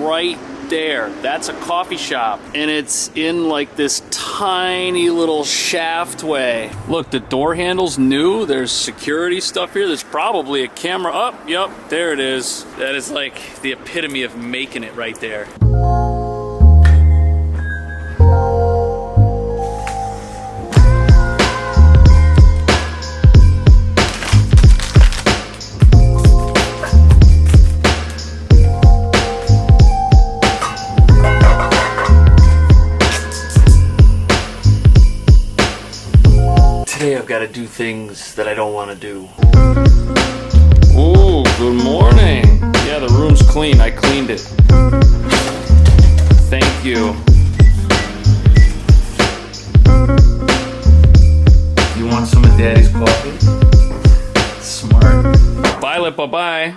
right there. That's a coffee shop. And it's in like this tiny little shaft way. Look, the door handle's new. There's security stuff here. There's probably a camera up. Yep, there it is. That is like the epitome of making it right there. Today I've got to do things that I don't want to do. Ooh, good morning. Yeah, the room's clean. I cleaned it. Thank you. You want some of Daddy's coffee? Smart. Bye, Lip. Bye-bye.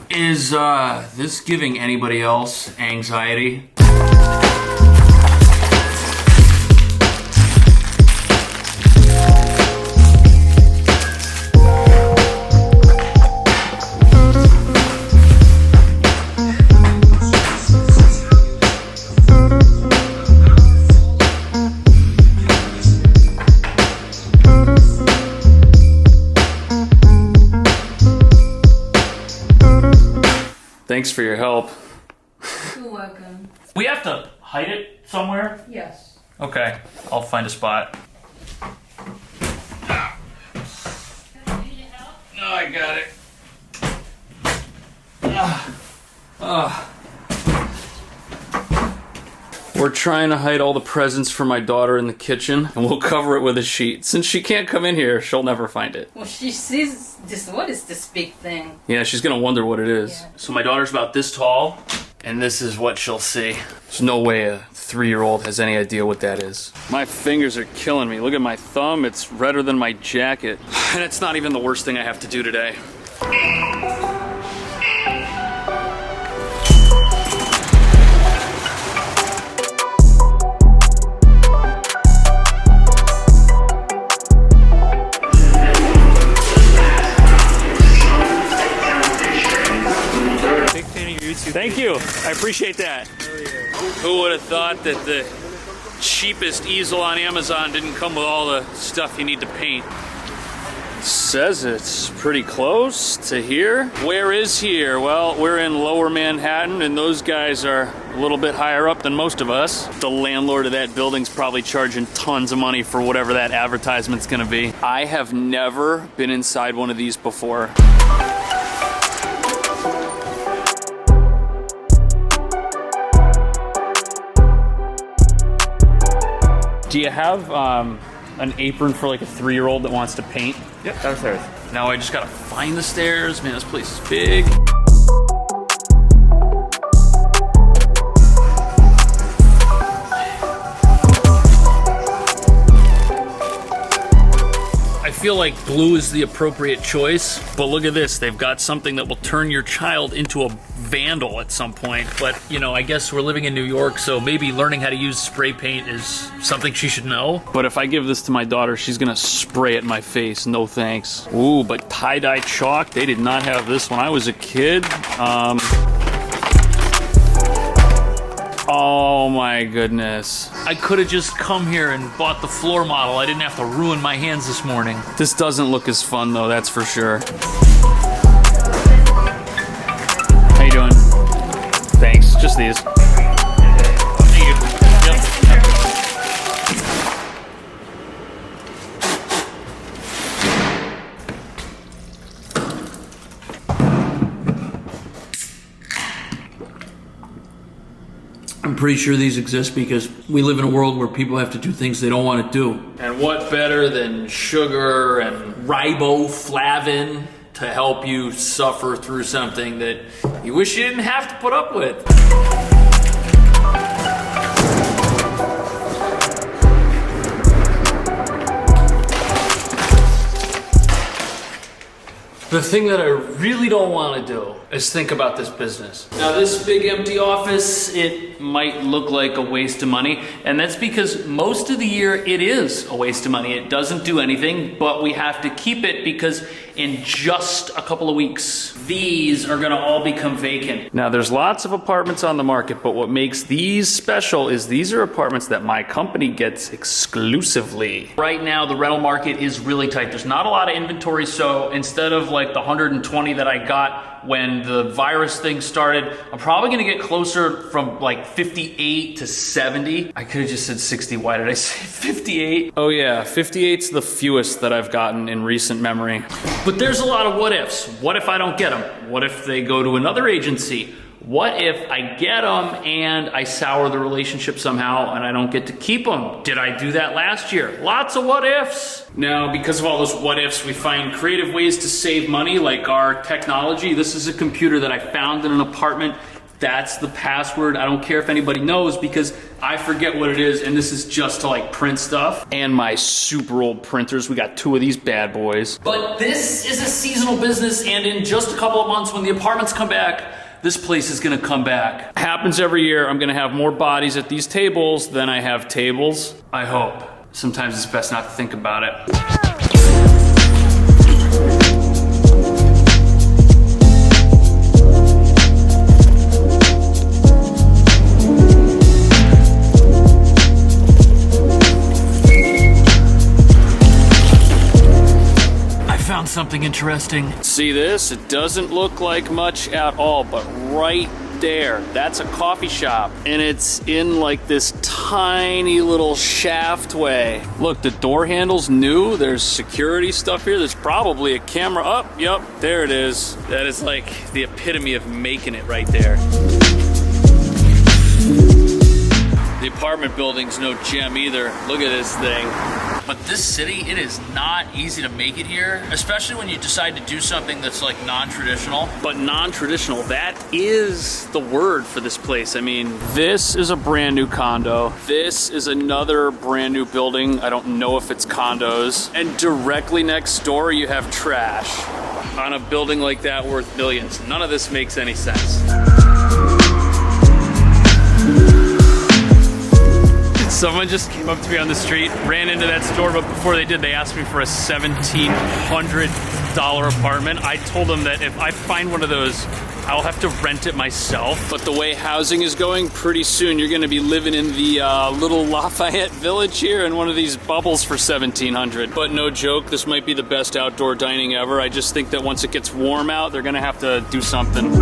Is this giving anybody else anxiety? Thanks for your help. You're welcome. We have to hide it somewhere? Yes. Okay, I'll find a spot. No, I got it. We're trying to hide all the presents for my daughter in the kitchen, and we'll cover it with a sheet. Since she can't come in here, she'll never find it. Well, she sees this. What is this big thing? Yeah, she's gonna wonder what it is. Yeah. So my daughter's about this tall, and this is what she'll see. There's no way a 3-year-old has any idea what that is. My fingers are killing me. Look at my thumb, it's redder than my jacket. And it's not even the worst thing I have to do today. Thank you. I appreciate that. Who would have thought that the cheapest easel on Amazon didn't come with all the stuff you need to paint? Says it's pretty close to here. Where is here? Well, we're in Lower Manhattan, and those guys are a little bit higher up than most of us. The landlord of that building's probably charging tons of money for whatever that advertisement's gonna be. I have never been inside one of these before. Do you have an apron for like a 3-year-old that wants to paint? Yep, downstairs. Now I just gotta find the stairs. Man, this place is big. I feel like blue is the appropriate choice, but look at this. They've got something that will turn your child into a vandal at some point. But, you know, I guess we're living in New York, so maybe learning how to use spray paint is something she should know. But if I give this to my daughter, she's gonna spray it in my face. No thanks. Ooh, but tie-dye chalk, they did not have this when I was a kid. Oh my goodness. I could have just come here and bought the floor model. I didn't have to ruin my hands this morning. This doesn't look as fun though, that's for sure. How you doing? Thanks, just these. Thank you. Yep. I'm pretty sure these exist because we live in a world where people have to do things they don't want to do. And what better than sugar and riboflavin to help you suffer through something that you wish you didn't have to put up with? The thing that I really don't want to do is think about this business. Now this big empty office, it might look like a waste of money, and that's because most of the year it is a waste of money. It doesn't do anything, but we have to keep it because in just a couple of weeks, these are gonna all become vacant. Now there's lots of apartments on the market, but what makes these special is these are apartments that my company gets exclusively. Right now, the rental market is really tight. There's not a lot of inventory, so instead of like the 120 that I got when the virus thing started, I'm probably gonna get closer from like 58 to 70. I could have just said 60, why did I say 58? Oh yeah, 58's the fewest that I've gotten in recent memory. But there's a lot of what ifs. What if I don't get them? What if they go to another agency? What if I get them and I sour the relationship somehow and I don't get to keep them? Did I do that last year? Lots of what ifs. Now, because of all those what ifs, we find creative ways to save money, like our technology. This is a computer that I found in an apartment. That's the password. I don't care if anybody knows because I forget what it is, and this is just to like print stuff. And my super old printers, we got 2 of these bad boys. But this is a seasonal business, and in just a couple of months when the apartments come back, this place is gonna come back. Happens every year. I'm gonna have more bodies at these tables than I have tables. I hope. Sometimes it's best not to think about it. Found something interesting. See this? It doesn't look like much at all, but right there, that's a coffee shop. And it's in like this tiny little shaft way. Look, the door handle's new. There's security stuff here. There's probably a camera up. Yep, there it is. That is like the epitome of making it right there. The apartment building's no gem either. Look at this thing. But this city, it is not easy to make it here, especially when you decide to do something that's like non-traditional. But non-traditional, that is the word for this place. I mean, this is a brand new condo. This is another brand new building. I don't know if it's condos. And directly next door, you have trash on a building like that worth millions. None of this makes any sense. Someone just came up to me on the street, ran into that store, but before they did, they asked me for a $1,700 apartment. I told them that if I find one of those, I'll have to rent it myself. But the way housing is going, pretty soon you're gonna be living in the little Lafayette Village here in one of these bubbles for $1,700. But no joke, this might be the best outdoor dining ever. I just think that once it gets warm out, they're gonna have to do something.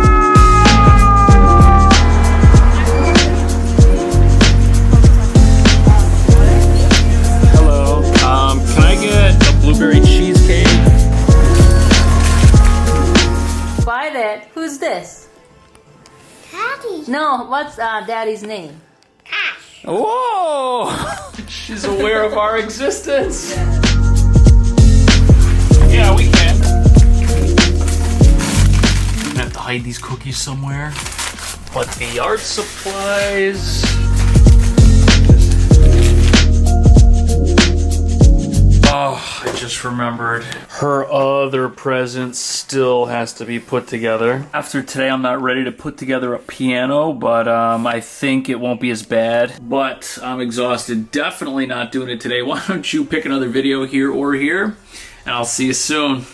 Can I get a blueberry cheesecake? Buy that. Who's this? Daddy. No, what's Daddy's name? Cash. Whoa! She's aware of our existence. Yeah, we can. I have to hide these cookies somewhere. But the art supplies. Oh, I just remembered. Her other present still has to be put together. After today, I'm not ready to put together a piano, but I think it won't be as bad. But I'm exhausted. Definitely not doing it today. Why don't you pick another video here or here, and I'll see you soon.